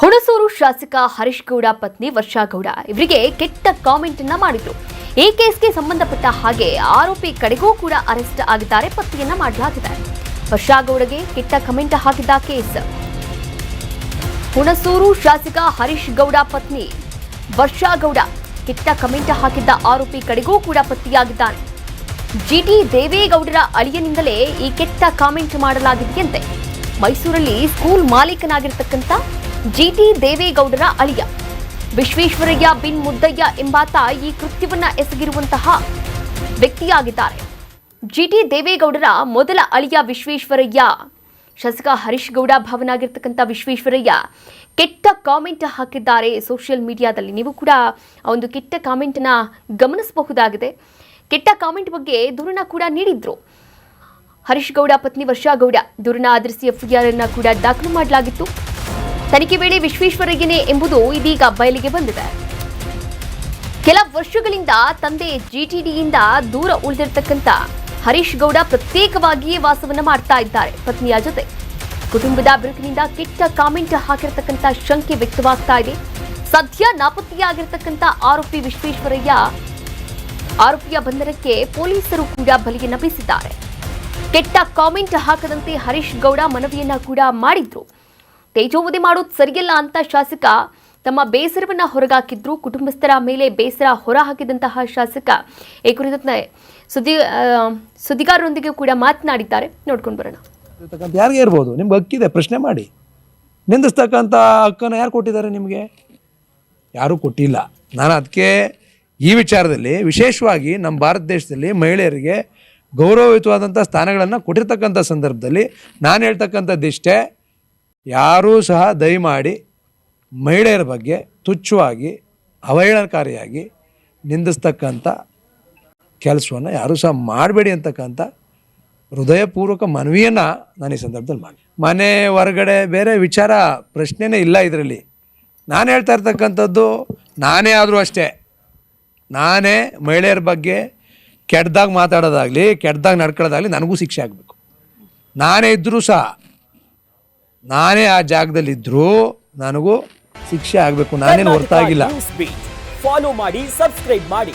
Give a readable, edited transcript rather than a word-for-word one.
ಹುಣಸೂರು ಶಾಸಕ ಹರೀಶ್ ಗೌಡ ಪತ್ನಿ ವರ್ಷಾ ಗೌಡ ಇವರಿಗೆ ಕೆಟ್ಟ ಕಾಮೆಂಟ್ ಅನ್ನ ಮಾಡಿದ್ರು. ಈ ಕೇಸ್ಗೆ ಸಂಬಂಧಪಟ್ಟ ಹಾಗೆ ಆರೋಪಿ ಕಡೆಗೂ ಕೂಡ ಅರೆಸ್ಟ್ ಆಗಿದ್ದಾರೆ. ಪತ್ತೆಯನ್ನ ಮಾಡಲಾಗಿದೆ. ವರ್ಷಾ ಗೌಡಗೆ ಕೆಟ್ಟ ಕಮೆಂಟ್ ಹಾಕಿದ್ದ ಕೇಸ್. ಹುಣಸೂರು ಶಾಸಕ ಹರೀಶ್ ಗೌಡ ಪತ್ನಿ ವರ್ಷಾ ಗೌಡ ಕೆಟ್ಟ ಕಮೆಂಟ್ ಹಾಕಿದ್ದ ಆರೋಪಿ ಕಡೆಗೂ ಕೂಡ ಪತ್ತೆಯಾಗಿದ್ದಾನೆ. ಜಿಟಿ ದೇವೇಗೌಡರ ಅಳಿಯನಿಂದಲೇ ಈ ಕೆಟ್ಟ ಕಾಮೆಂಟ್ ಮಾಡಲಾಗಿದೆಯಂತೆ. ಮೈಸೂರಲ್ಲಿ ಸ್ಕೂಲ್ ಮಾಲೀಕನಾಗಿರ್ತಕ್ಕಂಥ ಜಿಟಿ ದೇವೇಗೌಡರ ಅಳಿಯ ವಿಶ್ವೇಶ್ವರಯ್ಯ ಬಿನ್ ಮುದ್ದಯ್ಯ ಎಂಬಾತ ಈ ಕೃತ್ಯವನ್ನ ಎಸಗಿರುವಂತಹ ವ್ಯಕ್ತಿಯಾಗಿದ್ದಾರೆ. ಜಿಟಿ ದೇವೇಗೌಡರ ಮೊದಲ ಅಳಿಯ ವಿಶ್ವೇಶ್ವರಯ್ಯ ಶಾಸಕ ಹರೀಶ್ ಗೌಡ ಭಾವನಾಗಿರ್ತಕ್ಕಂಥ ವಿಶ್ವೇಶ್ವರಯ್ಯ ಕೆಟ್ಟ ಕಾಮೆಂಟ್ ಹಾಕಿದ್ದಾರೆ ಸೋಷಿಯಲ್ ಮೀಡಿಯಾದಲ್ಲಿ. ನೀವು ಕೂಡ ಆ ಒಂದು ಕೆಟ್ಟ ಕಾಮೆಂಟ್ ನ ಗಮನಿಸಬಹುದಾಗಿದೆ. ಕೆಟ್ಟ ಕಾಮೆಂಟ್ ಬಗ್ಗೆ ದೂರನ್ನ ಕೂಡ ನೀಡಿದ್ರು. ಹರೀಶ್ ಗೌಡ ಪತ್ನಿ ವರ್ಷಾ ಗೌಡ ದೂರನ್ನ ಆಧರಿಸಿ ಎಫ್ಐಆರ್ ಅನ್ನ ಕೂಡ ದಾಖಲು ಮಾಡಲಾಗಿತ್ತು. ತನಿಖೆ ವೇಳೆ ವಿಶ್ವೇಶ್ವರಯ್ಯನೇ ಎಂಬುದು ಇದೀಗ ಬಯಲಿಗೆ ಬಂದಿದೆ. ಕೆಲ ವರ್ಷಗಳಿಂದ ತಂದೆ ಜಿಟಿಡಿಯಿಂದ ದೂರ ಉಳಿದಿರತಕ್ಕಂಥ ಹರೀಶ್ ಗೌಡ ಪ್ರತ್ಯೇಕವಾಗಿಯೇ ವಾಸವನ್ನ ಮಾಡ್ತಾ ಇದ್ದಾರೆ ಪತ್ನಿಯ ಜೊತೆ. ಕುಟುಂಬದ ಬಿರುಕಿನಿಂದ ಕೆಟ್ಟ ಕಾಮೆಂಟ್ ಹಾಕಿರತಕ್ಕಂಥ ಶಂಕೆ ವ್ಯಕ್ತವಾಗ್ತಾ ಇದೆ. ಸದ್ಯ ನಾಪತ್ತೆಯಾಗಿರ್ತಕ್ಕಂಥ ಆರೋಪಿ ವಿಶ್ವೇಶ್ವರಯ್ಯ ಆರೋಪಿಯ ಬಂಧನಕ್ಕೆ ಪೊಲೀಸರು ಕೂಡ ಬಲಿಯನ್ನ ಬೀಸಿದ್ದಾರೆ. ಕೆಟ್ಟ ಕಾಮೆಂಟ್ ಹಾಕದಂತೆ ಹರೀಶ್ ಗೌಡ ಮನವಿಯನ್ನ ಕೂಡ ಮಾಡಿದ್ರು. ತೇಜೋವಧೆ ಮಾಡೋದು ಸರಿಯಲ್ಲ ಅಂತ ಶಾಸಕ ತಮ್ಮ ಬೇಸರವನ್ನ ಹೊರಗಾಕಿದ್ರು. ಕುಟುಂಬಸ್ಥರ ಮೇಲೆ ಬೇಸರ ಹೊರಹಾಕಿದಂತಹ ಶಾಸಕ ಈ ಕುರಿತಂತೆ ಸುದ್ದಿಗಾರರೊಂದಿಗೆ ಕೂಡ ಮಾತನಾಡಿದ್ದಾರೆ. ನೋಡ್ಕೊಂಡು ಬರೋಣ. ಯಾರಿಗೆ ಇರ್ಬೋದು, ನಿಮ್ಗೆ ಹಕ್ಕಿದೆ, ಪ್ರಶ್ನೆ ಮಾಡಿ. ನಿಂದಿಸ್ತಕ್ಕಂಥ ಹಕ್ಕನ್ನು ಯಾರು ಕೊಟ್ಟಿದ್ದಾರೆ ನಿಮಗೆ? ಯಾರೂ ಕೊಟ್ಟಿಲ್ಲ. ನಾನು ಅದಕ್ಕೆ ಈ ವಿಚಾರದಲ್ಲಿ ವಿಶೇಷವಾಗಿ ನಮ್ಮ ಭಾರತ ದೇಶದಲ್ಲಿ ಮಹಿಳೆಯರಿಗೆ ಗೌರವಯುತವಾದಂಥ ಸ್ಥಾನಗಳನ್ನು ಕೊಟ್ಟಿರ್ತಕ್ಕಂಥ ಸಂದರ್ಭದಲ್ಲಿ ನಾನು ಹೇಳ್ತಕ್ಕಂಥದ್ದಿಷ್ಟೇ, ಯಾರೂ ಸಹ ದಯಮಾಡಿ ಮಹಿಳೆಯರ ಬಗ್ಗೆ ತುಚ್ಛವಾಗಿ ಅವಹೇಳನಕಾರಿಯಾಗಿ ನಿಂದಿಸ್ತಕ್ಕಂಥ ಕೆಲಸವನ್ನು ಯಾರೂ ಸಹ ಮಾಡಬೇಡಿ ಅಂತಕ್ಕಂಥ ಹೃದಯಪೂರ್ವಕ ಮನವಿಯನ್ನು ನಾನು ಈ ಸಂದರ್ಭದಲ್ಲಿ ಮಾಡಿ. ಮನೆ ಹೊರಗಡೆ ಬೇರೆ ವಿಚಾರ ಪ್ರಶ್ನೆನೇ ಇಲ್ಲ ಇದರಲ್ಲಿ. ನಾನು ಹೇಳ್ತಾ ಇರ್ತಕ್ಕಂಥದ್ದು ನಾನೇ ಆದರೂ ಅಷ್ಟೇ, ನಾನೇ ಮಹಿಳೆಯರ ಬಗ್ಗೆ ಕೆಟ್ಟದಾಗ ಮಾತಾಡೋದಾಗಲಿ ಕೆಟ್ಟದಾಗ ನಡ್ಕೊಳ್ಳೋದಾಗಲಿ ನನಗೂ ಶಿಕ್ಷೆ ಆಗಬೇಕು. ನಾನೇ ಇದ್ದರೂ ಸಹ, ನಾನೇ ಆ ಜಾಗದಲ್ಲಿದ್ದರೂ ನನಗೂ ಶಿಕ್ಷೆ ಆಗಬೇಕು. ನಾನೇನು ಹೊರತಾಗಿಲ್ಲ. ಫಾಲೋ ಮಾಡಿ, ಸಬ್ಸ್ಕ್ರೈಬ್ ಮಾಡಿ.